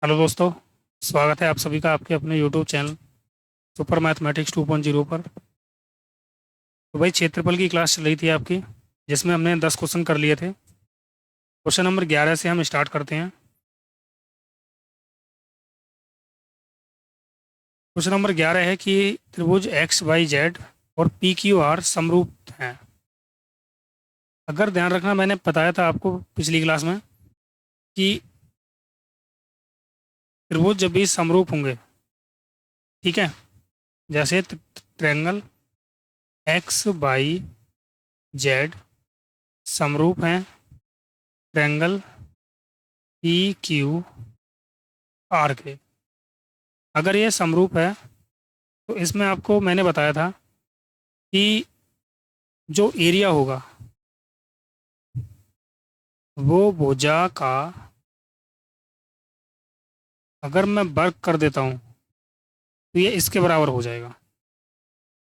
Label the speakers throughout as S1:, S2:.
S1: Hello दोस्तों। स्वागत है आप सभी का आपके अपने यूट्यूब चैनल सुपर मैथमेटिक्स 2.0 पर। तो भाई क्षेत्रफल की क्लास चल रही थी आपकी, जिसमें हमने 10 क्वेश्चन कर लिए थे। क्वेश्चन नंबर 11 से हम स्टार्ट करते हैं। क्वेश्चन नंबर 11 है कि त्रिभुज एक्स वाई जेड और पी क्यू आर समरूप हैं। अगर ध्यान रखना, मैंने बताया था आपको पिछली क्लास में कि त्रिभुज जब भी समरूप होंगे, ठीक है, जैसे ट्रायंगल एक्स वाई जेड समरूप हैं ट्रायंगल पी क्यू आर के। अगर ये समरूप है तो इसमें आपको मैंने बताया था कि जो एरिया होगा वो भुजा का, अगर मैं वर्ग कर देता हूँ तो ये इसके बराबर हो जाएगा।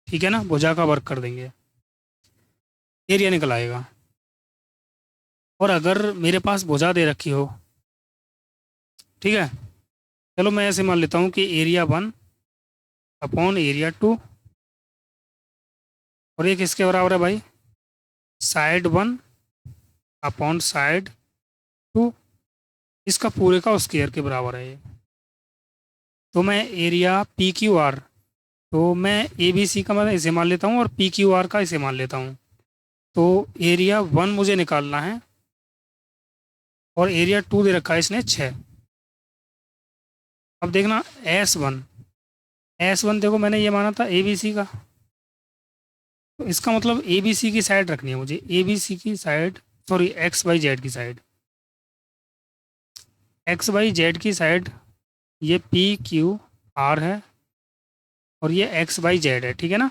S1: ठीक है ना, भुजा का वर्ग कर देंगे, एरिया निकल आएगा। और अगर मेरे पास भुजा दे रखी हो, ठीक है, चलो मैं ऐसे मान लेता हूँ कि एरिया 1 अपॉन एरिया 2, और एक इसके बराबर है भाई साइड 1 अपॉन साइड 2, इसका पूरे का स्क्वायर के बराबर है ये। तो मैं एरिया पी क्यू आर, तो मैं ए बी सी का मैं इसे मान लेता हूँ और पी क्यू आर का इसे मान लेता हूँ। तो एरिया 1 मुझे निकालना है और एरिया 2 दे रखा है इसने 6। अब देखना एस वन देखो, मैंने ये माना था ए बी सी का, तो इसका मतलब ए बी सी की साइड रखनी है मुझे, ए बी सी की side, sorry X Y Z की साइड, एक्स वाई जेड की साइड ये पी क्यू आर है और ये एक्स वाई जेड है, ठीक है ना।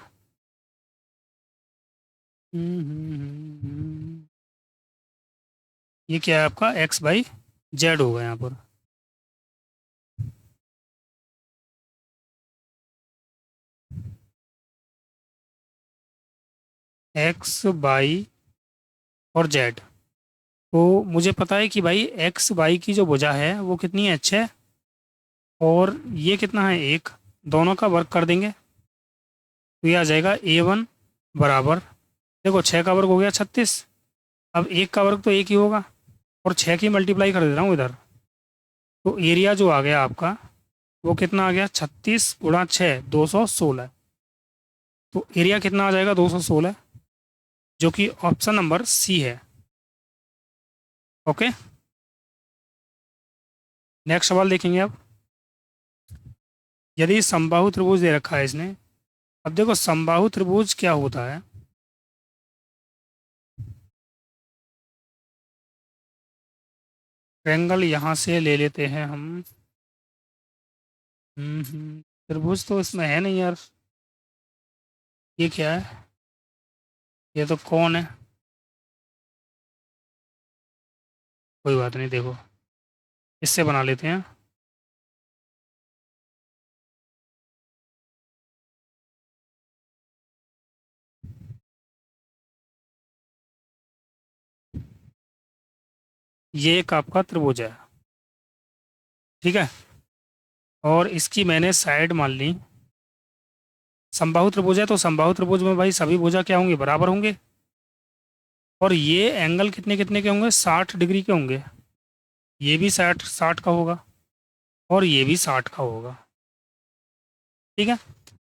S1: ये क्या है आपका एक्स वाई जेड होगा यहाँ पर। एक्स वाई और जेड, तो मुझे पता है कि भाई एक्स वाई की जो भुजा है वो कितनी है, 6, और ये कितना है, 1। दोनों का वर्क कर देंगे तो ये आ जाएगा A1 बराबर, देखो 6 का वर्ग हो गया 36, अब एक का वर्ग तो एक ही होगा, और 6 की मल्टीप्लाई कर दे रहा हूँ इधर। तो एरिया जो आ गया आपका वो कितना आ गया, 36 × 6 216। तो एरिया कितना आ जाएगा, 216, जो कि ऑप्शन नंबर सी है। ओके, नेक्स्ट सवाल देखेंगे अब। यदि समबाहु त्रिभुज दे रखा है इसने, अब देखो समबाहु त्रिभुज क्या होता है। ट्रायंगल यहाँ से ले लेते हैं हम। त्रिभुज तो इसमें है नहीं यार, ये क्या है, ये तो कौन है। कोई बात नहीं, देखो इससे बना लेते हैं। ये एक आपका त्रिभुज है, ठीक है, और इसकी मैंने साइड मान ली। समबाहु त्रिभुज है तो समबाहु त्रिभुज में भाई सभी भुजा क्या होंगे, बराबर होंगे। और ये एंगल कितने कितने के होंगे, 60 डिग्री के होंगे। ये भी 60 60 का होगा और ये भी 60 का होगा, ठीक है।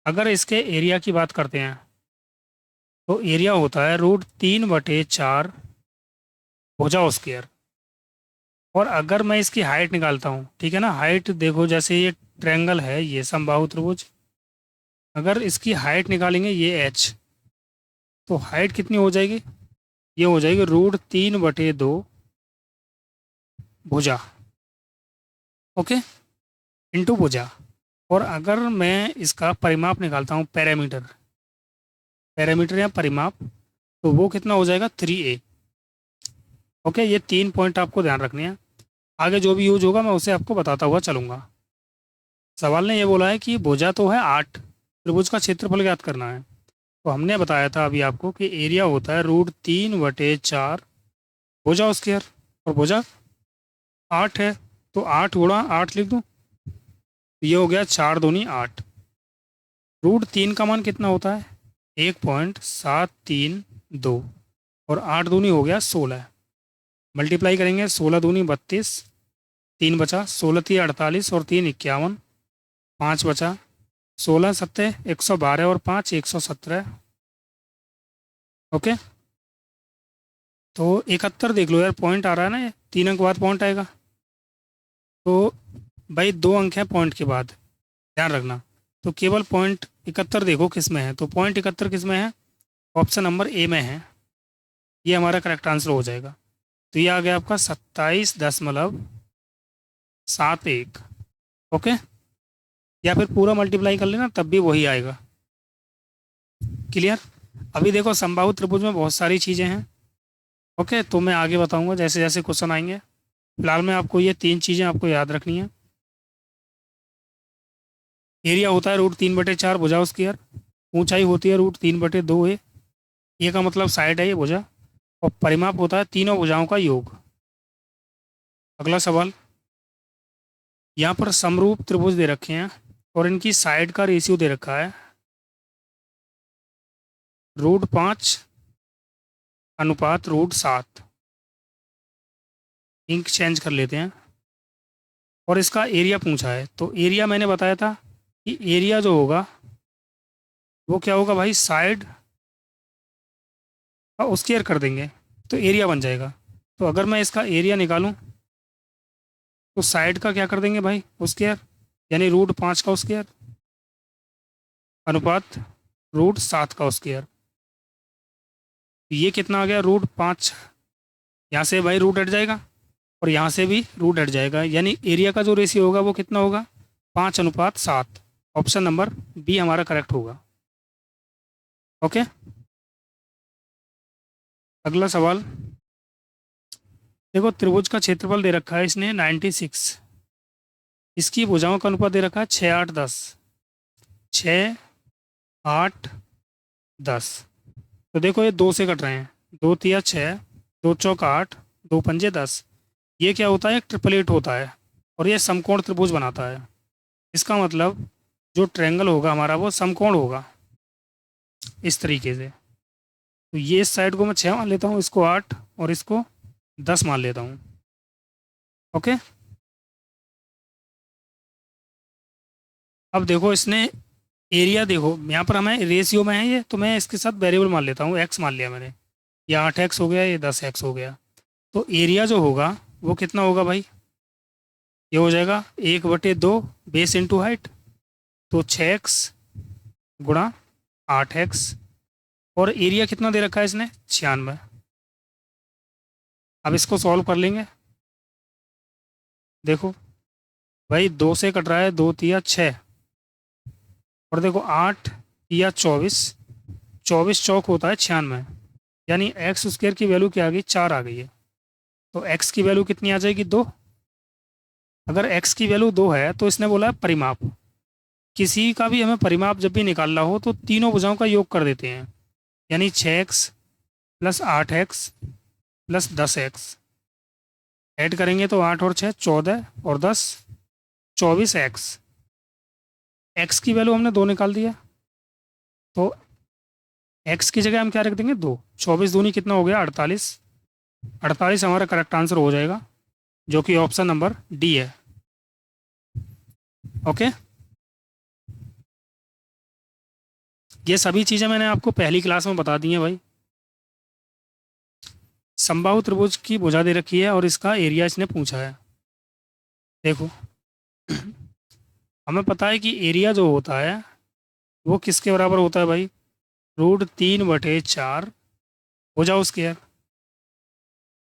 S1: अगर इसके एरिया की बात करते हैं तो एरिया होता है √3/4 भुजा स्क्वायर। और अगर मैं इसकी हाइट निकालता हूँ, ठीक है ना, हाइट देखो, जैसे ये ट्रायंगल है, ये समबाहु त्रिभुज, अगर इसकी हाइट निकालेंगे ये एच, तो हाइट कितनी हो जाएगी, ये हो जाएगी √3/2 भुजा, ओके, इंटू भुजा। और अगर मैं इसका परिमाप निकालता हूँ, पैरामीटर, पैरामीटर या परिमाप, तो वो कितना हो जाएगा 3a। ओके, ये 3 पॉइंट आपको ध्यान रखने हैं। आगे जो भी यूज होगा मैं उसे आपको बताता हुआ चलूंगा। सवाल ने ये बोला है कि भुजा तो है 8, त्रिभुज का क्षेत्रफल ज्ञात करना है। तो हमने बताया था अभी आपको कि एरिया होता है √3/4 भुजा स्क्वायर, और भुजा 8 है, तो 8 × 8 लिख दूँ, ये हो गया 4×2 = 8। √3 का मान कितना होता है? 1.732 और 8×2 हो गया 16। मल्टीप्लाई करेंगे, 16×2 = 32, 3 बचा, 16×3 = 48 और 3 = 51, 5 बचा, 16×7 = 112 और 5 = 117। ओके, तो 71 देख लो यार, पॉइंट आ रहा है ना, ये 3 अंक बाद पॉइंट आएगा। तो भाई 2 अंक है पॉइंट के बाद, ध्यान रखना। तो केवल पॉइंट 71 देखो किस में है, तो पॉइंट 71 किस में है? ऑप्शन नंबर ए में है। ये हमारा करेक्ट आंसर हो जाएगा। तो ये आ गया आपका 27.71। ओके, या फिर पूरा मल्टीप्लाई कर लेना तब भी वही आएगा। क्लियर? अभी देखो समबाहु त्रिभुज में बहुत सारी चीज़ें हैं। ओके, तो मैं आगे बताऊंगा जैसे जैसे क्वेश्चन आएंगे। फिलहाल में आपको ये 3 चीज़ें आपको याद रखनी है। एरिया होता है √3/4 भुजा स्क्वायर। ऊंचाई होती है √3/2a। ए का मतलब साइड है ये भुजा। और परिमाप होता है तीनों भुजाओं का योग। अगला सवाल, यहाँ पर समरूप त्रिभुज दे रखे हैं और इनकी साइड का रेशियो दे रखा है √5/7। इंक चेंज कर लेते हैं। और इसका एरिया पूछा है, तो एरिया मैंने बताया था कि एरिया जो होगा वो क्या होगा भाई, साइड का स्क्वायर कर देंगे तो एरिया बन जाएगा। तो अगर मैं इसका एरिया निकालूं तो साइड का क्या कर देंगे भाई, स्क्वायर, यानी √5 का स्क्वायर अनुपात √7 का स्क्वायर। ये कितना आ गया, √5। यहाँ से भाई रूट हट जाएगा और यहाँ से भी रूट हट जाएगा, यानी एरिया का जो रेशियो होगा वो कितना होगा, 5:7। ऑप्शन नंबर बी हमारा करेक्ट होगा। ओके, अगला सवाल देखो, त्रिभुज का क्षेत्रफल दे रखा है इसने 96। इसकी भुजाओं का अनुपात दे रखा है 6:8:10। 6:8:10। तो देखो ये 2 से कट रहे हैं, 2×3 = 6, 2×4 = 8, 2×5 = 10। ये क्या होता है, एक ट्रिपलेट होता है और ये समकोण त्रिभुज बनाता है। इसका मतलब जो ट्रायंगल होगा हमारा वो समकोण होगा इस तरीके से। तो ये इस साइड को मैं 6 मान लेता हूँ, इसको 8 और इसको 10 मान लेता हूँ। ओके, अब देखो इसने एरिया, देखो यहाँ पर हमें रेशियो में है ये, तो मैं इसके साथ वेरिएबल मान लेता हूँ, एक्स मान लिया मैंने। ये 8x हो गया, ये 10x हो गया। तो एरिया जो होगा वो कितना होगा भाई, ये हो जाएगा 1/2 बेस इंटू हाइट। तो 6x गुणा 8x। और एरिया कितना दे रखा है इसने, 96। अब इसको सॉल्व कर लेंगे। देखो भाई 2 से कट रहा है, 2×3 = 6 और देखो 8×3 = 24। 24 चौक होता है 96, यानी एक्स स्क्वायर की वैल्यू क्या आ गई, 4 आ गई है। तो एक्स की वैल्यू कितनी आ जाएगी, 2। अगर एक्स की वैल्यू 2 है तो इसने बोला है परिमाप। किसी का भी हमें परिमाप जब भी निकालना हो तो तीनों भुजाओं का योग कर देते हैं, यानी 6x + 8x + 10x। ऐड करेंगे तो 8 और 6 14 और 10 24x। एक्स की वैल्यू हमने 2 निकाल दिया, तो एक्स की जगह हम क्या रख देंगे, 2। 24×2 कितना हो गया, 48। 48 हमारा करेक्ट आंसर हो जाएगा, जो कि ऑप्शन नंबर डी है। ओके, ये सभी चीज़ें मैंने आपको पहली क्लास में बता दी हैं भाई। समबाहु त्रिभुज की भुजा दे रखी है और इसका एरिया इसने पूछा है। देखो हमें पता है कि एरिया जो होता है वो किसके बराबर होता है भाई, √3/4 भुजा स्क्वायर।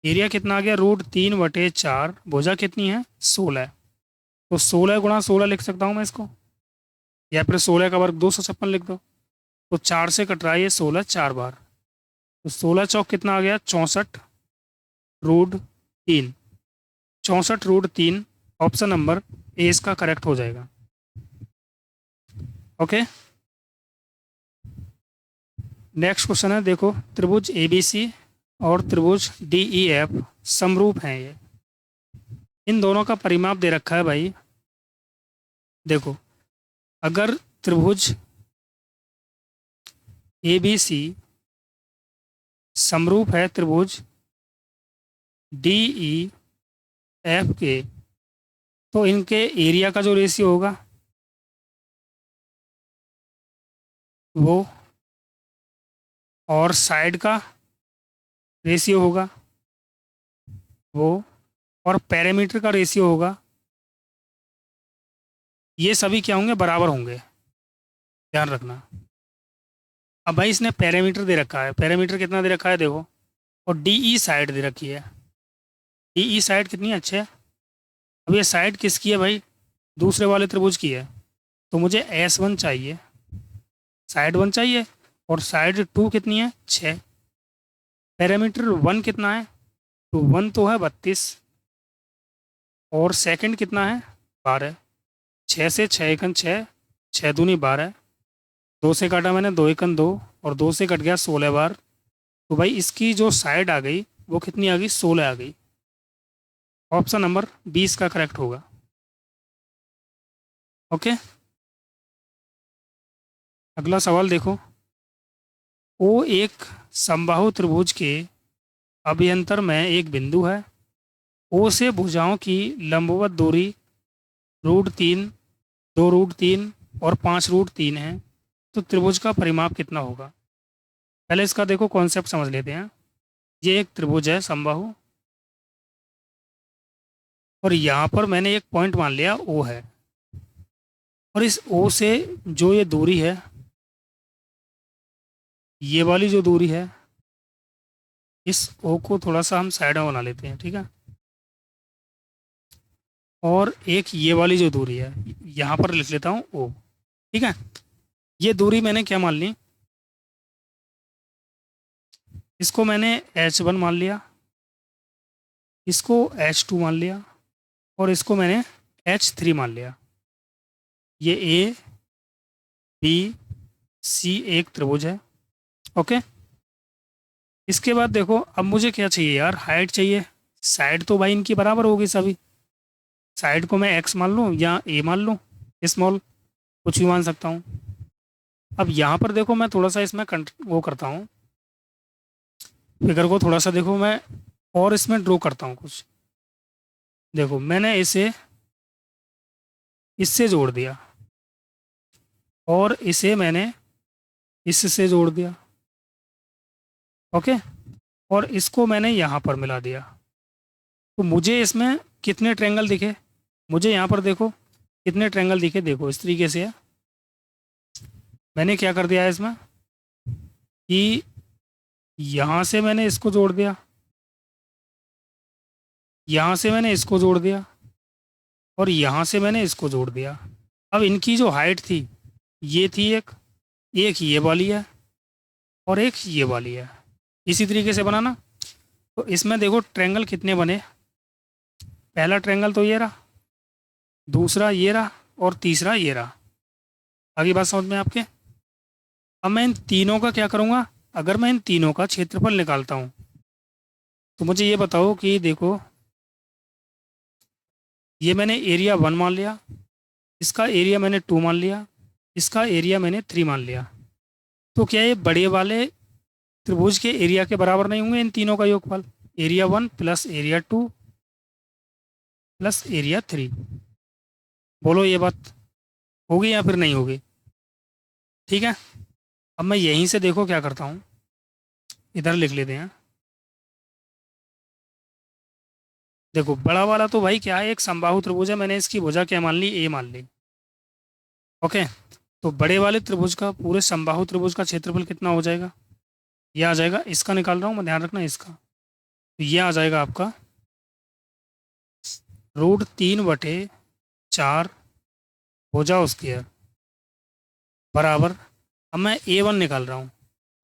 S1: एरिया कितना आ गया, √3/4, भुजा कितनी है, 16। तो 16 × 16 लिख सकता हूँ मैं इसको, या फिर 16 का वर्ग 256 लिख दो। तो 4 से कट रहा है ये 16 4 बार, तो 16 चौक कितना आ गया, 64√3। 64√3 ऑप्शन नंबर ए इसका करेक्ट हो जाएगा। ओके, नेक्स्ट क्वेश्चन है, देखो त्रिभुज ABC और त्रिभुज DEF समरूप हैं ये। इन दोनों का परिमाप दे रखा है भाई। देखो, अगर त्रिभुज ए बी सी समरूप है त्रिभुज डी ई एफ के, तो इनके एरिया का जो रेशियो होगा वो, और साइड का रेशियो होगा वो, और पैरामीटर का रेशियो होगा, ये सभी क्या होंगे, बराबर होंगे। ध्यान रखना। अब भाई इसने पैरामीटर दे रखा है, पैरामीटर कितना दे रखा है देखो, और डी ई साइड दे रखी है। डी ई साइड कितनी अच्छी है। अब ये साइड किसकी है भाई, दूसरे वाले त्रिभुज की है, तो मुझे S1 चाहिए, साइड 1 चाहिए, और साइड 2 कितनी है, 6। पैरामीटर 1 कितना है, तो 1 तो है 32, और सेकंड कितना है, 12। 6 से 6 एकन 6, 6 दूनी 12, 2 से काटा मैंने, 2 एकन 2, और 2 से कट गया 16 बार। तो भाई इसकी जो साइड आ गई वो कितनी आ गई, 16 आ गई। ऑप्शन नंबर 20 का करेक्ट होगा। ओके, अगला सवाल देखो। ओ एक समबाहु त्रिभुज के अभ्यंतर में एक बिंदु है। ओ से भुजाओं की लंबवत दूरी √3, 2√3 और 5√3 है। तो त्रिभुज का परिमाप कितना होगा। पहले इसका देखो कॉन्सेप्ट समझ लेते हैं। ये एक त्रिभुज है समबाहु, और यहाँ पर मैंने एक पॉइंट मान लिया ओ है, और इस ओ से जो ये दूरी है, ये वाली जो दूरी है, इस ओ को थोड़ा सा हम साइड में बना लेते हैं, ठीक है। और एक ये वाली जो दूरी है, यहाँ पर लिख लेता हूँ ओ, ठीक है। ये दूरी मैंने क्या मान ली, इसको मैंने H1 मान लिया, इसको H2 मान लिया, और इसको मैंने H3 मान लिया। ये ए बी सी एक त्रिभुज है। ओके, इसके बाद देखो, अब मुझे क्या चाहिए यार, हाइट चाहिए। साइड तो भाई इनकी बराबर होगी सभी। साइड को मैं x मान लूँ या a मान लूँ, स्मॉल, कुछ भी मान सकता हूँ। अब यहाँ पर देखो, मैं थोड़ा सा इसमें वो करता हूँ, फिगर को थोड़ा सा देखो मैं और इसमें ड्रॉ करता हूँ कुछ। देखो, मैंने इसे इससे जोड़ दिया, और इसे मैंने इससे जोड़ दिया। ओके, और इसको मैंने यहाँ पर मिला दिया। तो मुझे इसमें कितने ट्रायंगल दिखे, मुझे यहाँ पर देखो कितने ट्रायंगल दिखे। देखो इस तरीके से है। मैंने क्या कर दिया है इसमें कि यहाँ से मैंने इसको जोड़ दिया, यहाँ से मैंने इसको जोड़ दिया, और यहाँ से मैंने इसको जोड़ दिया। अब इनकी जो हाइट थी, ये थी एक ये वाली है, और एक ये वाली है। इसी तरीके से बनाना। तो इसमें देखो ट्रायंगल कितने बने। पहला ट्रायंगल तो ये रहा, दूसरा ये रहा, और तीसरा ये रहा। आगे बात समझ में आपके। अब मैं इन तीनों का क्या करूँगा, अगर मैं इन तीनों का क्षेत्रफल निकालता हूँ, तो मुझे ये बताओ कि देखो, ये मैंने एरिया 1 मान लिया, इसका एरिया मैंने 2 मान लिया, इसका एरिया मैंने 3 मान लिया। तो क्या ये बड़े वाले त्रिभुज के एरिया के बराबर नहीं होंगे इन तीनों का योगफल। Area 1 plus area 2 plus area 3। बोलो ये बात होगी या फिर नहीं होगी। ठीक है, अब मैं यहीं से देखो क्या करता हूँ, इधर लिख लेते हैं। देखो, बड़ा वाला तो भाई क्या है, एक समबाहु त्रिभुज है, मैंने इसकी भुजा क्या मान ली, ए मान ली। ओके, तो बड़े वाले त्रिभुज का, पूरे समबाहु त्रिभुज का क्षेत्रफल कितना हो जाएगा, ये आ जाएगा। इसका निकाल रहा हूँ मैं, ध्यान रखना इसका। तो ये आ जाएगा आपका √3/4 भुजा स्क्वायर बराबर। अब मैं A1 निकाल रहा हूँ,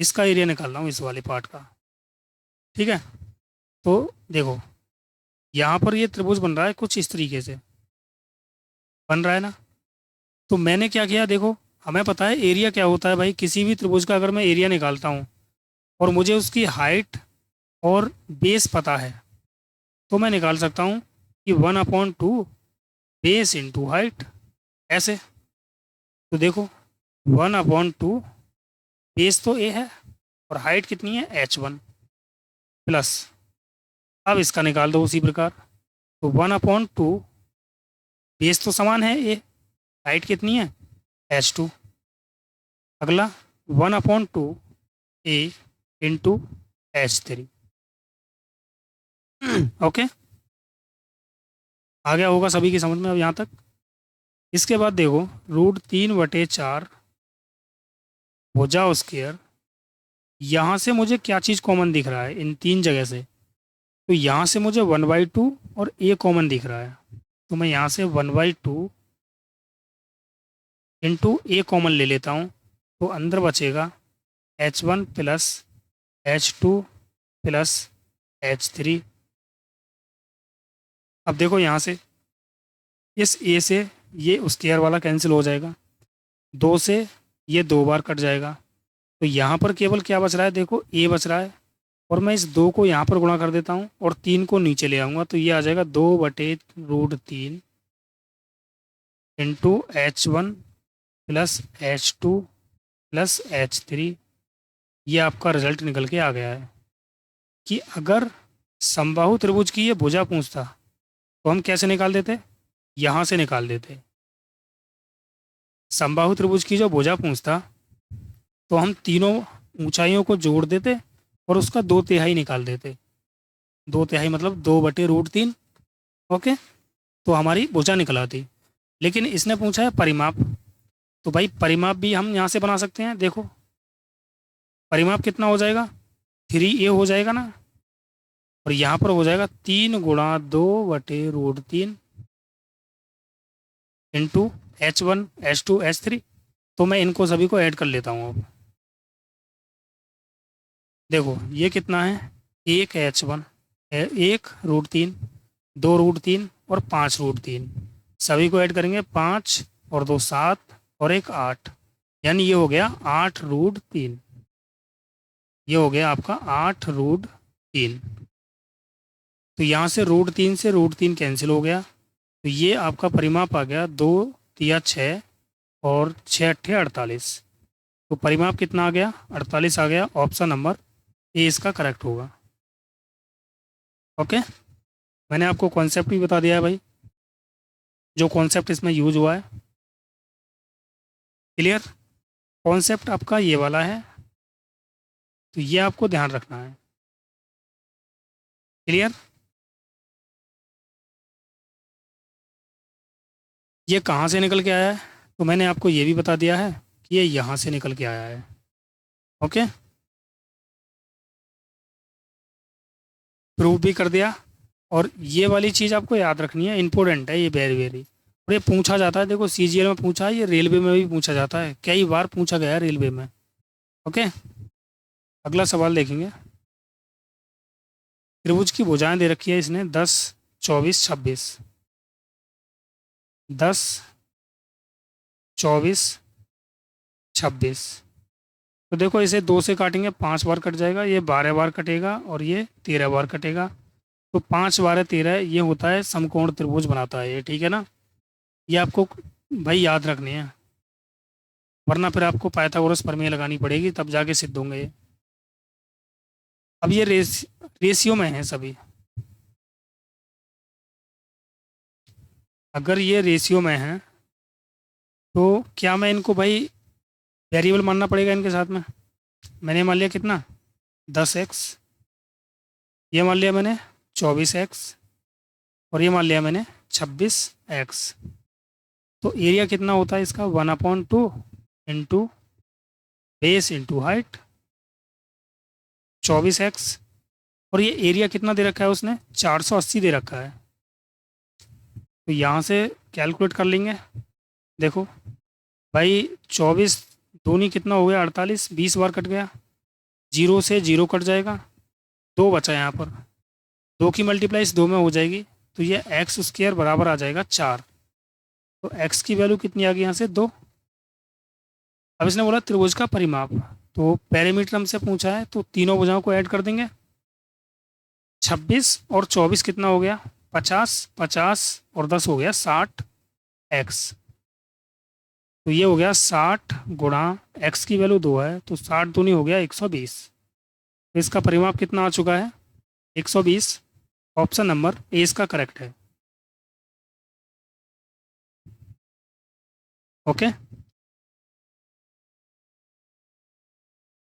S1: इसका एरिया निकाल रहा हूँ, इस वाले पार्ट का। ठीक है, तो देखो यहाँ पर ये त्रिभुज बन रहा है कुछ इस तरीके से बन रहा है ना। तो मैंने क्या किया, देखो हमें पता है एरिया क्या होता है भाई, किसी भी त्रिभुज का अगर मैं एरिया निकालता हूँ और मुझे उसकी हाइट और बेस पता है, तो मैं निकाल सकता हूँ कि 1/2 बेस इंटू हाइट, ऐसे। तो देखो 1/2 बेस तो ए है और हाइट कितनी है h1 प्लस, अब इसका निकाल दो उसी प्रकार। तो 1/2 बेस तो समान है ए, हाइट कितनी है h2। अगला 1/2 ए इंटू h3। ओके, आ गया होगा सभी की समझ में अब यहाँ तक। इसके बाद देखो √3/4 भुजा स्क्वायर, यहाँ से मुझे क्या चीज़ कॉमन दिख रहा है इन तीन जगह से, तो यहाँ से मुझे 1/2 और ए कॉमन दिख रहा है, तो मैं यहाँ से 1/2 इंटू ए कॉमन ले लेता हूँ, तो अंदर बचेगा h1 plus h2 plus h3। अब देखो यहाँ से इस ए से ये स्क्वायर वाला कैंसिल हो जाएगा, 2 से ये 2 बार कट जाएगा, तो यहाँ पर केवल क्या बच रहा है, देखो ए बच रहा है, और मैं इस 2 को यहाँ पर गुणा कर देता हूँ और 3 को नीचे ले आऊँगा, तो ये आ जाएगा 2/√3 into h1 plus h2 plus h3। ये आपका रिजल्ट निकल के आ गया है कि अगर समबाहु त्रिभुज की ये भुजा पूछता तो हम कैसे निकाल देते, यहाँ से निकाल देते। समबाहु त्रिभुज की जो भुजा पूछता तो हम तीनों ऊंचाइयों को जोड़ देते और उसका 2/3 निकाल देते। 2/3 मतलब 2/√3। ओके, तो हमारी भुजा निकल आती। लेकिन इसने पूछा है परिमाप, तो भाई परिमाप भी हम यहाँ से बना सकते हैं। देखो परिमाप कितना हो जाएगा, 3a हो जाएगा ना, और यहाँ पर हो जाएगा 3 गुणा 2/√3 इंटू h1 h2 h3। तो मैं इनको सभी को ऐड कर लेता हूँ अब। देखो ये कितना है, 1h1 1√3 2√3 और 5√3, सभी को ऐड करेंगे 5 और 2 7 और 1 8, यानी ये हो गया 8√3। ये हो गया आपका 8√3। तो यहाँ से √3 कैंसिल हो गया, तो ये आपका परिमाप आ गया 2 तिया 6 और 6 8 48। तो परिमाप कितना आ गया, 48 आ गया। ऑप्शन नंबर ए इसका करेक्ट होगा। ओके, मैंने आपको कॉन्सेप्ट भी बता दिया है भाई, जो कॉन्सेप्ट इसमें यूज हुआ है। क्लियर, कॉन्सेप्ट आपका ये वाला है, तो ये आपको ध्यान रखना है। क्लियर, ये कहाँ से निकल के आया है, तो मैंने आपको ये भी बता दिया है कि ये यहाँ से निकल के आया है। ओके, प्रूव भी कर दिया। और ये वाली चीज़ आपको याद रखनी है, इंपॉर्टेंट है ये, वेरी वेरी। और ये पूछा जाता है, देखो सीजीएल में पूछा है, ये रेलवे में भी पूछा जाता है, कई बार पूछा गया है रेलवे में। ओके, अगला सवाल देखेंगे। त्रिभुज की भुजाएं दे रखी है इसने 10 24 26। 10 24 26। तो देखो इसे 2 से काटेंगे 5 बार कट जाएगा, ये 12 बार कटेगा और ये 13 बार कटेगा। तो 5 12 13 ये होता है समकोण त्रिभुज बनाता है ये, ठीक है ना। ये आपको भाई याद रखनी है, वरना फिर आपको पाइथागोरस प्रमेय लगानी पड़ेगी, तब जाके सिद्ध होंगे ये। अब ये रेशियो में है सभी, अगर ये रेशियो में है तो क्या मैं इनको भाई वेरिएबल मानना पड़ेगा इनके साथ में। मैंने मान लिया कितना 10x, ये मान लिया मैंने 24x, और ये मान लिया मैंने 26x। तो एरिया कितना होता है इसका 1/2 into base into height 24x, और ये एरिया कितना दे रखा है उसने 480 दे रखा है। तो यहाँ से कैलकुलेट कर लेंगे। देखो भाई 24 दूनी कितना हो गया 48, 20 बार कट गया, 0 से 0 कट जाएगा, 2 बचा यहाँ पर, 2 की मल्टीप्लाई 2 में हो जाएगी, तो ये x² बराबर आ जाएगा 4। तो x की वैल्यू कितनी आ गई यहाँ से 2। अब इसने बोला त्रिभुज का परिमाप, तो पैरामीटर हमसे पूछा है, तो तीनों भुजाओं को ऐड कर देंगे। 26 और 24 कितना हो गया 50 50 और 10 हो गया 60x। तो ये हो गया 60 गुणा x की वैल्यू 2 है, तो 60 दूनी हो गया 120। तो इसका परिमाप कितना आ चुका है? 120। ऑप्शन नंबर ए इसका करेक्ट है। ओके,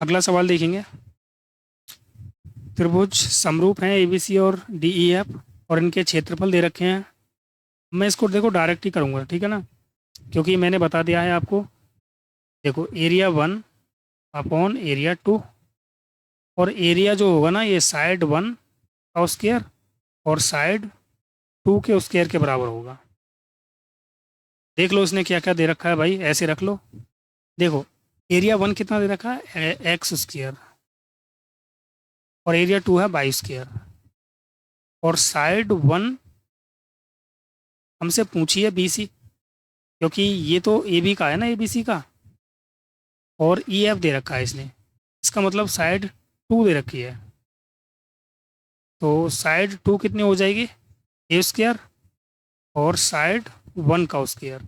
S1: अगला सवाल देखेंगे। त्रिभुज समरूप हैं एबीसी और डीईएफ, और इनके क्षेत्रफल दे रखे हैं। मैं इसको देखो डायरेक्ट ही करूँगा, ठीक है ना, क्योंकि मैंने बता दिया है आपको। देखो एरिया 1 अपॉन एरिया 2, और एरिया जो होगा ना ये साइड 1 का स्क्वायर और साइड 2 के स्क्वायर के बराबर होगा। देख लो इसने क्या क्या दे रखा है भाई, ऐसे रख लो। देखो एरिया 1 कितना दे रखा है, एक्स स्क्वायर, और एरिया 2 है वाई स्क्वायर, और साइड 1 हमसे पूछी है बी सी, क्योंकि ये तो ए बी का है ना, ए बी सी का, और ई एफ दे रखा है इसने, इसका मतलब साइड 2 दे रखी है। तो साइड 2 कितनी हो जाएगी, ए स्क्वायर और साइड 1 का स्क्वायर।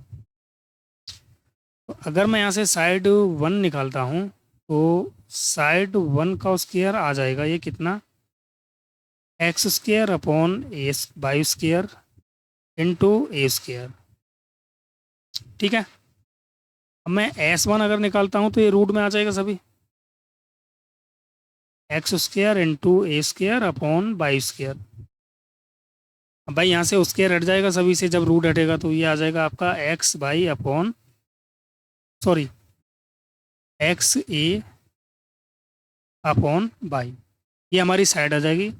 S1: तो अगर मैं यहाँ से साइड 1 निकालता हूँ तो साइड 1 का स्क्वायर आ जाएगा, ये कितना, एक्स स्क्वायर अपॉन ए वाई स्क्वायर इंटू ए स्क्वायर। ठीक है, अब मैं S1 अगर निकालता हूँ तो ये रूट में आ जाएगा सभी, एक्स स्क्वायर इंटू ए स्क्वायर अपॉन वाई स्क्वायर। अब भाई यहाँ से स्क्वायर हट जाएगा सभी से, जब रूट हटेगा तो ये आ जाएगा आपका X by upon, sorry, X A upon by, ये हमारी साइड आ जाएगी,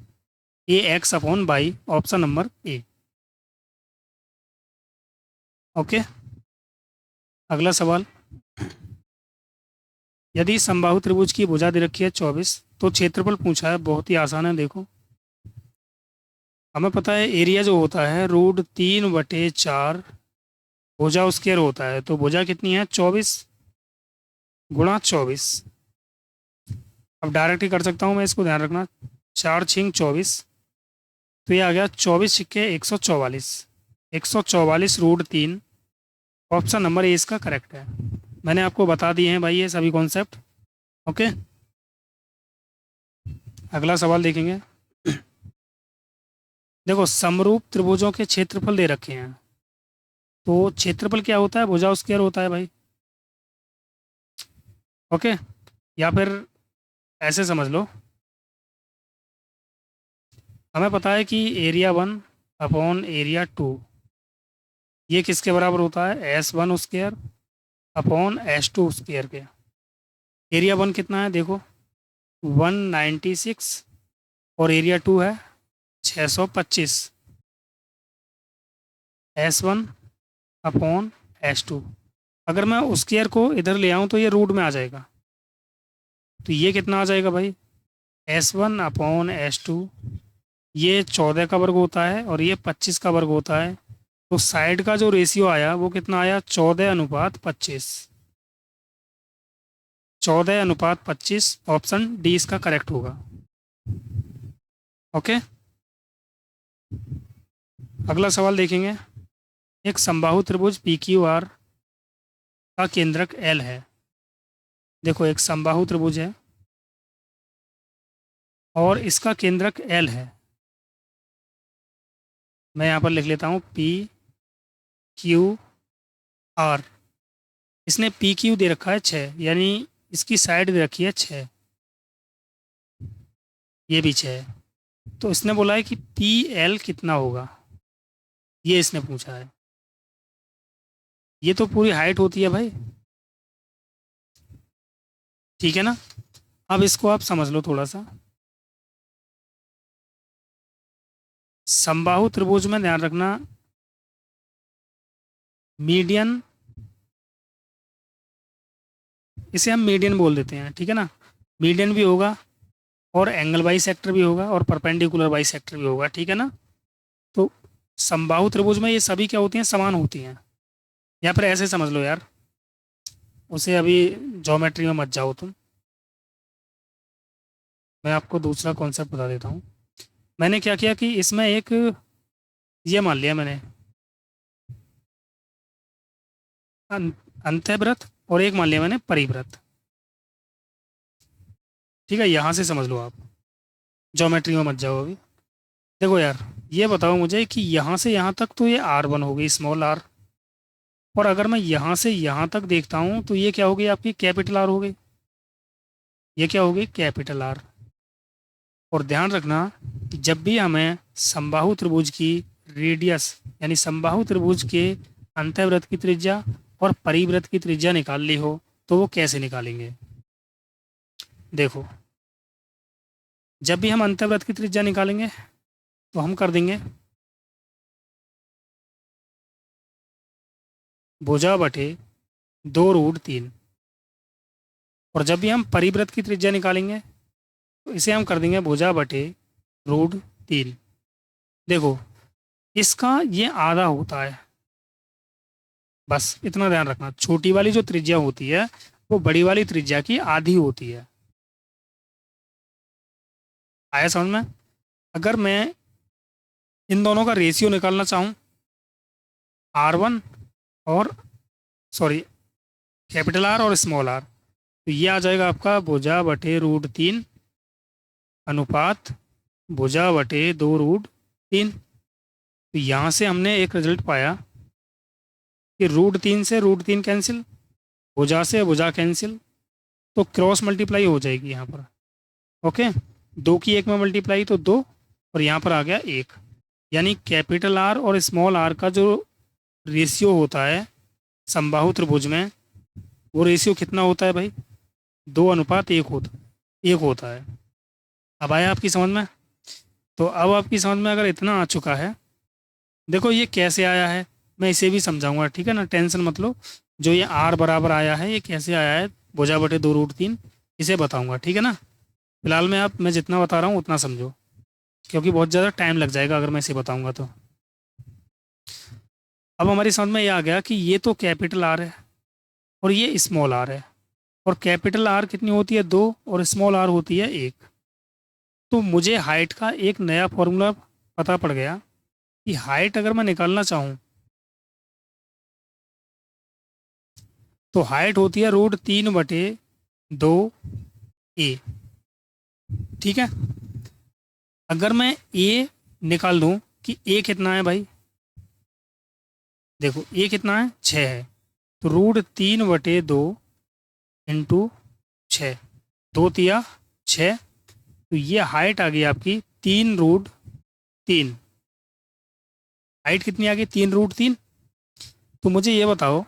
S1: A X upon by, option number A. Okay, अगला सवाल। यदि समबाहु त्रिभुज की भुजा दे रखी है 24, तो क्षेत्रफल पूछा है, बहुत ही आसान है। देखो हमें पता है एरिया जो होता है √3/4 भुजा स्क्वायर होता है, तो भुजा कितनी है, 24 गुणा 24। अब डायरेक्ट ही कर सकता हूँ मैं, इसको ध्यान रखना, 4 छिंग 24, तो ये आ गया 24 छिक्के 144, 144√3, ऑप्शन नंबर ए इसका करेक्ट है। मैंने आपको बता दिए हैं भाई ये सभी कॉन्सेप्ट। ओके, अगला सवाल देखेंगे। देखो समरूप त्रिभुजों के क्षेत्रफल दे रखे हैं, तो क्षेत्रफल क्या होता है, भुजा स्क्वायर होता है भाई। ओके, या फिर ऐसे समझ लो, हमें पता है कि एरिया 1 अपॉन एरिया 2 ये किसके बराबर होता है, S1 square upon S2 square के। एरिया 1 कितना है, देखो 196, और एरिया 2 है 625, S1 अपॉन S2। अगर मैं स्क्वायर को इधर ले आऊँ तो ये रूट में आ जाएगा, तो ये कितना आ जाएगा भाई, S1 अपॉन S2, ये 14 का वर्ग होता है और ये 25 का वर्ग होता है, तो साइड का जो रेशियो आया वो कितना आया, 14:25, 14:25, ऑप्शन डी इसका करेक्ट होगा। ओके, अगला सवाल देखेंगे। एक समबाहु त्रिभुज पी क्यू आर का केंद्रक एल है। देखो एक समबाहु त्रिभुज है और इसका केंद्रक एल है। मैं यहाँ पर लिख लेता हूँ पी क्यू आर। इसने पी क्यू दे रखा है 6, यानी इसकी साइड दे रखी है 6, ये भी 6, तो इसने बोला है कि पी एल कितना होगा, ये इसने पूछा है। ये तो पूरी हाइट होती है भाई, ठीक है ना। अब इसको आप समझ लो थोड़ा सा। समबाहु त्रिभुज में ध्यान रखना, मीडियन, इसे हम मीडियन बोल देते हैं, ठीक है ना। मीडियन भी होगा और एंगल बाई सेक्टर भी होगा और परपेंडिकुलर बाई सेक्टर भी होगा, ठीक है ना। तो समबाहु त्रिभुज में ये सभी क्या होती हैं, समान होती हैं। या फिर ऐसे समझ लो यार, उसे अभी ज्योमेट्री में मत जाओ तुम, मैं आपको दूसरा कॉन्सेप्ट बता देता हूँ। मैंने क्या किया कि इसमें एक ये मान लिया मैंने अंतःव्रत, और एक मान लिया मैंने परिव्रत। ठीक है, यहाँ से समझ लो आप, ज्योमेट्री में मत जाओ अभी। देखो यार, ये बताओ मुझे कि यहाँ से यहाँ तक तो ये R1 हो गई, स्मॉल आर। और अगर मैं यहाँ से यहाँ तक देखता हूँ तो ये क्या हो गई आपकी, कैपिटल आर हो गई। ये क्या हो गई, कैपिटल आर। और ध्यान रखना कि जब भी हमें समबाहु त्रिभुज की रेडियस, यानी समबाहु त्रिभुज के अंतःव्रत की त्रिज्या और परिव्रत की त्रिज्या निकालनी हो तो वो कैसे निकालेंगे। देखो, जब भी हम अंतःव्रत की त्रिज्या निकालेंगे तो हम कर देंगे भुजा बटे 2√3। और जब भी हम परिव्रत की त्रिज्या निकालेंगे तो इसे हम कर देंगे भुजा बटे √3। देखो, इसका ये आधा होता है, बस इतना ध्यान रखना। छोटी वाली जो त्रिज्या होती है वो बड़ी वाली त्रिज्या की आधी होती है। आया समझ में। अगर मैं इन दोनों का रेशियो निकालना चाहूँ, R1 और सॉरी कैपिटल आर और स्मॉल आर, तो ये आ जाएगा आपका भुजा बटे √3 अनुपात भुजा बटे 2√3। तो यहाँ से हमने एक रिजल्ट पाया कि √3 से √3 कैंसिल, भुजा से भुजा कैंसिल, तो क्रॉस मल्टीप्लाई हो जाएगी यहाँ पर। ओके, दो की एक में मल्टीप्लाई तो 2, और यहाँ पर आ गया 1। यानी कैपिटल आर और स्मॉल आर का जो रेशियो होता है समबाहु त्रिभुज में, वो रेशियो कितना होता है भाई, 2:1 होता है। अब आया आपकी समझ में। तो अब आपकी समझ में अगर इतना आ चुका है, देखो ये कैसे आया है मैं इसे भी समझाऊंगा, ठीक है ना, टेंशन मत लो। जो ये R बराबर आया है ये कैसे आया है, भुजा बटे 2√3, इसे बताऊंगा, ठीक है ना। फिलहाल में आप, मैं जितना बता रहा हूँ उतना समझो, क्योंकि बहुत ज़्यादा टाइम लग जाएगा अगर मैं इसे बताऊंगा तो। अब हमारी समझ में ये आ गया कि ये तो कैपिटल आर है और ये स्मॉल आर है, और कैपिटल आर कितनी होती है, 2, और स्मॉल आर होती है 1। तो मुझे हाइट का एक नया फॉर्मूला पता पड़ गया कि हाइट अगर मैं निकालना चाहूँ तो हाइट होती है √3/2a। ठीक है, अगर मैं ए निकाल दूं कि ए कितना है भाई, देखो ए कितना है, 6 है। तो √3/2 इंटू 6, 2×3 = 6। तो ये हाइट आ गई आपकी 3√3। हाइट कितनी आ गई, 3√3। तो मुझे ये बताओ,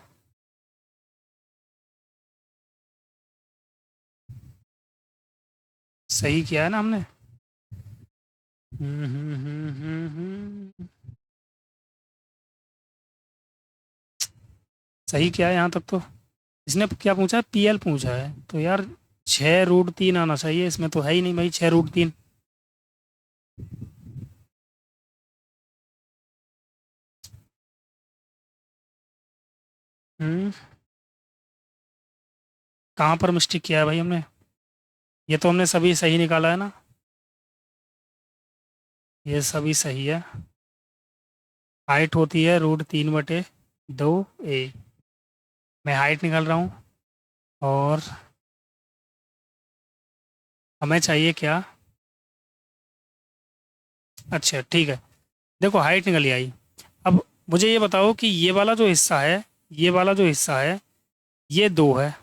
S1: सही किया है ना हमने। हम्म हम्म हम्म हम्म हम्म। सही किया है यहाँ तक तो। इसने क्या पूछा है, PL पूछा है, तो यार 6√3 आना चाहिए, इसमें तो है ही नहीं भाई 6√3। हम्म, कहाँ पर मिस्टेक किया है भाई हमने, ये तो हमने सभी सही निकाला है ना, ये सभी सही है। हाइट होती है √3/2a। मैं हाइट निकाल रहा हूँ, और हमें चाहिए क्या, अच्छा ठीक है। देखो हाइट निकल आई। अब मुझे ये बताओ कि ये वाला जो हिस्सा है, ये वाला जो हिस्सा है ये 2 है,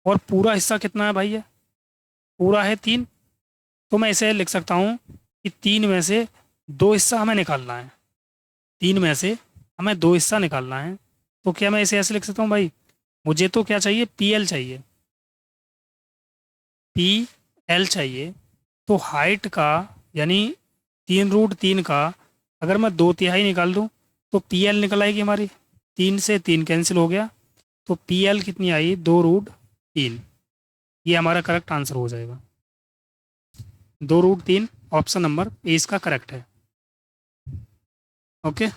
S1: और पूरा हिस्सा कितना है भाई, ये पूरा है 3। तो मैं इसे लिख सकता हूँ कि 3 में से 2 हिस्सा हमें निकालना है, 3 में से हमें 2 हिस्सा निकालना है। तो क्या मैं इसे ऐसे लिख सकता हूँ भाई, मुझे तो क्या चाहिए, PL चाहिए, PL चाहिए। तो हाइट का, यानी 3√3 का अगर मैं 2/3 निकाल दूँ तो PL निकल आएगी हमारी, 3 से 3 कैंसिल हो गया, तो PL कितनी आई, 2√3। ये हमारा करेक्ट आंसर हो जाएगा, 2√3। ऑप्शन नंबर ए इसका करेक्ट है। ओके,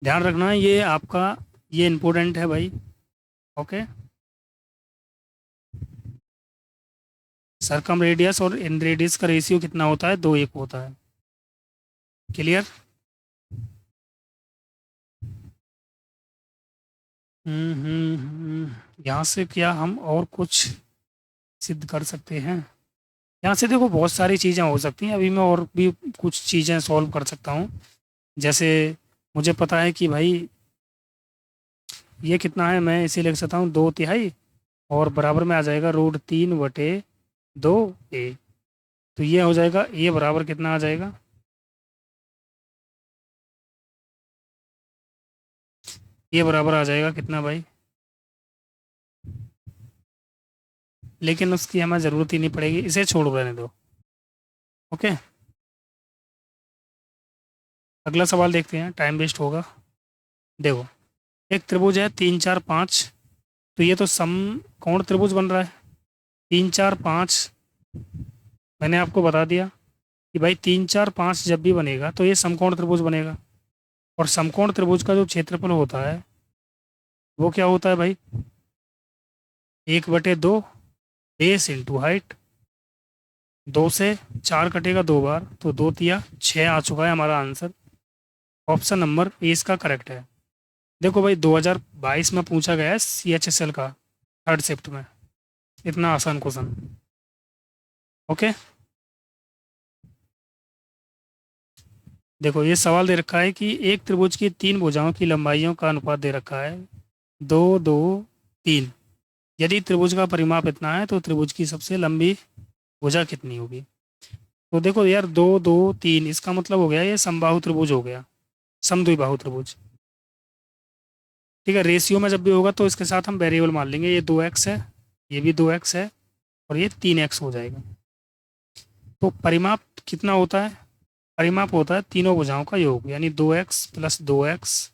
S1: ध्यान रखना ये आपका, ये इम्पोर्टेंट है भाई। ओके, सरकम रेडियस और इन रेडियस का रेशियो कितना होता है, 2:1 होता है। क्लियर? यहाँ से क्या हम और कुछ सिद्ध कर सकते हैं? यहाँ से देखो बहुत सारी चीज़ें हो सकती हैं, अभी मैं और भी कुछ चीज़ें सॉल्व कर सकता हूँ। जैसे मुझे पता है कि भाई ये कितना है, मैं इसे लिख सकता हूँ 2/3 और बराबर में आ जाएगा √3/2 a। तो ये हो जाएगा a बराबर कितना आ जाएगा? ये बराबर आ जाएगा कितना भाई? लेकिन उसकी हमें ज़रूरत ही नहीं पड़ेगी, इसे छोड़ रहने दो। ओके, अगला सवाल देखते हैं, टाइम वेस्ट होगा। देखो, एक त्रिभुज है 3 4 5। तो ये तो समकोण त्रिभुज बन रहा है। 3 4 5, मैंने आपको बता दिया कि भाई 3 4 5 जब भी बनेगा तो ये समकोण त्रिभुज बनेगा। और समकोण त्रिभुज का जो क्षेत्रफल होता है वो क्या होता है भाई? 1/2 बेस इंटू हाइट। 2 से 4 कटेगा 2 बार, तो 2 तिया 6 आ चुका है हमारा आंसर। ऑप्शन नंबर ए इसका करेक्ट है। देखो भाई 2022 में पूछा गया है CHSL का, थर्ड शिफ्ट में। इतना आसान क्वेश्चन। ओके, देखो ये सवाल दे रखा है कि एक त्रिभुज की 3 भुजाओं की लंबाइयों का अनुपात दे रखा है 2 2 3। यदि त्रिभुज का परिमाप इतना है तो त्रिभुज की सबसे लंबी भुजा कितनी होगी? तो देखो यार 2 2 3, इसका मतलब हो गया ये समबाहु त्रिभुज हो गया, समद्विबाहु त्रिभुज। ठीक है, रेशियो में जब भी होगा तो इसके साथ हम वेरिएबल मान लेंगे, ये 2x है, ये भी 2x है, और ये 3x हो जाएगा। तो परिमाप कितना होता है? परिमाप होता है तीनों भुजाओं का योग, यानी 2x + 2x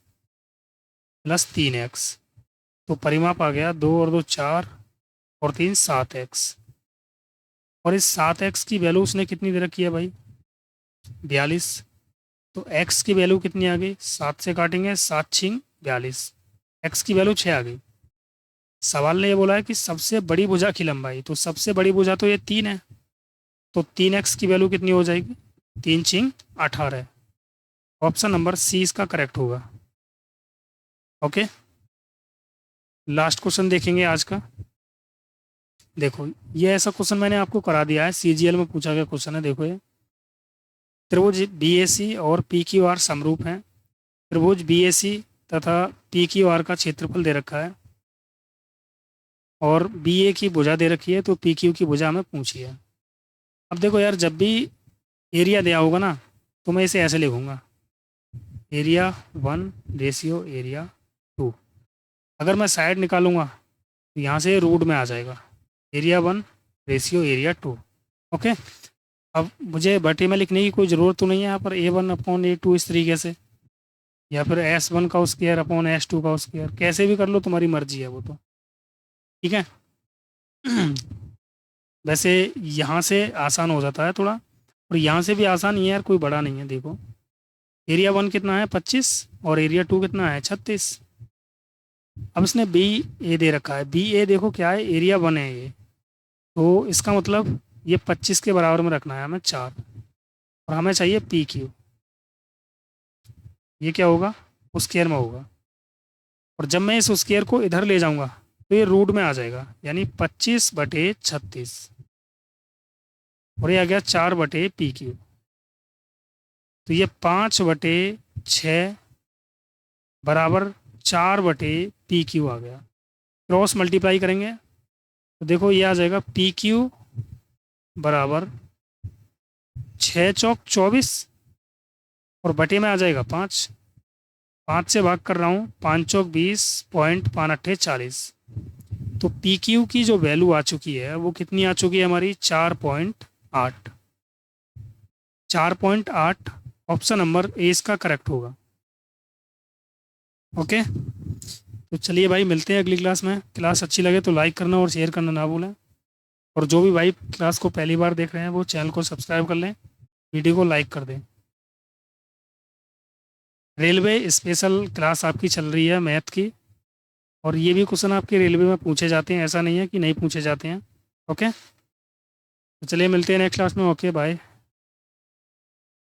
S1: + 3x। तो परिमाप आ गया 2 और 2 4 और 3 7x। और इस 7x की वैल्यू उसने कितनी दे रखी है भाई? 42। तो x की वैल्यू कितनी आ गई? 7 से काटेंगे, 7 × 6 = 42। x की वैल्यू 6 आ गई। सवाल ने ये बोला है कि सबसे बड़ी भुजा की लंबाई, तो सबसे बड़ी भुजा तो ये 3 है, तो 3x की वैल्यू कितनी हो जाएगी? 3 × 6 = 18। ऑप्शन नंबर सी इसका करेक्ट होगा। ओके, लास्ट क्वेश्चन देखेंगे आज का। देखो ये ऐसा क्वेश्चन मैंने आपको करा दिया है, CGL में पूछा गया क्वेश्चन है। देखो ये त्रिभुज BAC और PQR समरूप हैं। त्रिभुज BAC तथा PQR का क्षेत्रफल दे रखा है और BA की भुजा दे रखी है, तो PQ की भुजा हमें पूछी है। अब देखो यार, जब भी एरिया दिया होगा ना तो मैं इसे ऐसे लिखूंगा, एरिया 1 रेशियो एरिया 2। अगर मैं साइड निकालूंगा तो यहाँ से रूट में आ जाएगा, एरिया 1 रेशियो एरिया 2। ओके, अब मुझे बटे में लिखने की कोई ज़रूरत तो नहीं है यहाँ पर, A1/A2 इस तरीके से, या फिर S1/² S2/², कैसे भी कर लो, तुम्हारी मर्जी है वो तो। ठीक है। वैसे यहाँ से आसान हो जाता है थोड़ा, और यहाँ से भी आसान ही है यार, कोई बड़ा नहीं है। देखो एरिया 1 कितना है? 25, और एरिया 2 कितना है? 36। अब इसने BA दे रखा है, BA देखो क्या है, एरिया 1 है ये, तो इसका मतलब ये 25 के बराबर में रखना है हमें 4, और हमें चाहिए PQ। ये क्या होगा? स्क्वायर में होगा, और जब मैं इस स्क्वायर को इधर ले जाऊंगा तो ये रूट में आ जाएगा, यानी 25/36, और ये आ गया 4/PQ। तो ये 5/6 बराबर 4/PQ आ गया। क्रॉस मल्टीप्लाई करेंगे तो देखो ये आ जाएगा PQ बराबर 6 × 4 = 24, और बटे में आ जाएगा 5। 5 से भाग कर रहा हूँ, 5 × 4 = 20, पॉइंट 5×8 = 40। तो PQ की जो वैल्यू आ चुकी है वो कितनी आ चुकी है हमारी? 4.8। 4.8 ऑप्शन नंबर ए इसका करेक्ट होगा। ओके, तो चलिए भाई, मिलते हैं अगली क्लास में। क्लास अच्छी लगे तो लाइक करना और शेयर करना ना भूलें, और जो भी भाई क्लास को पहली बार देख रहे हैं वो चैनल को सब्सक्राइब कर लें, वीडियो को लाइक कर दें। रेलवे स्पेशल क्लास आपकी चल रही है मैथ की, और ये भी क्वेश्चन आपके रेलवे में पूछे जाते हैं, ऐसा नहीं है कि नहीं पूछे जाते हैं। ओके, तो चलिए मिलते हैं नेक्स्ट क्लास में। Okay bye.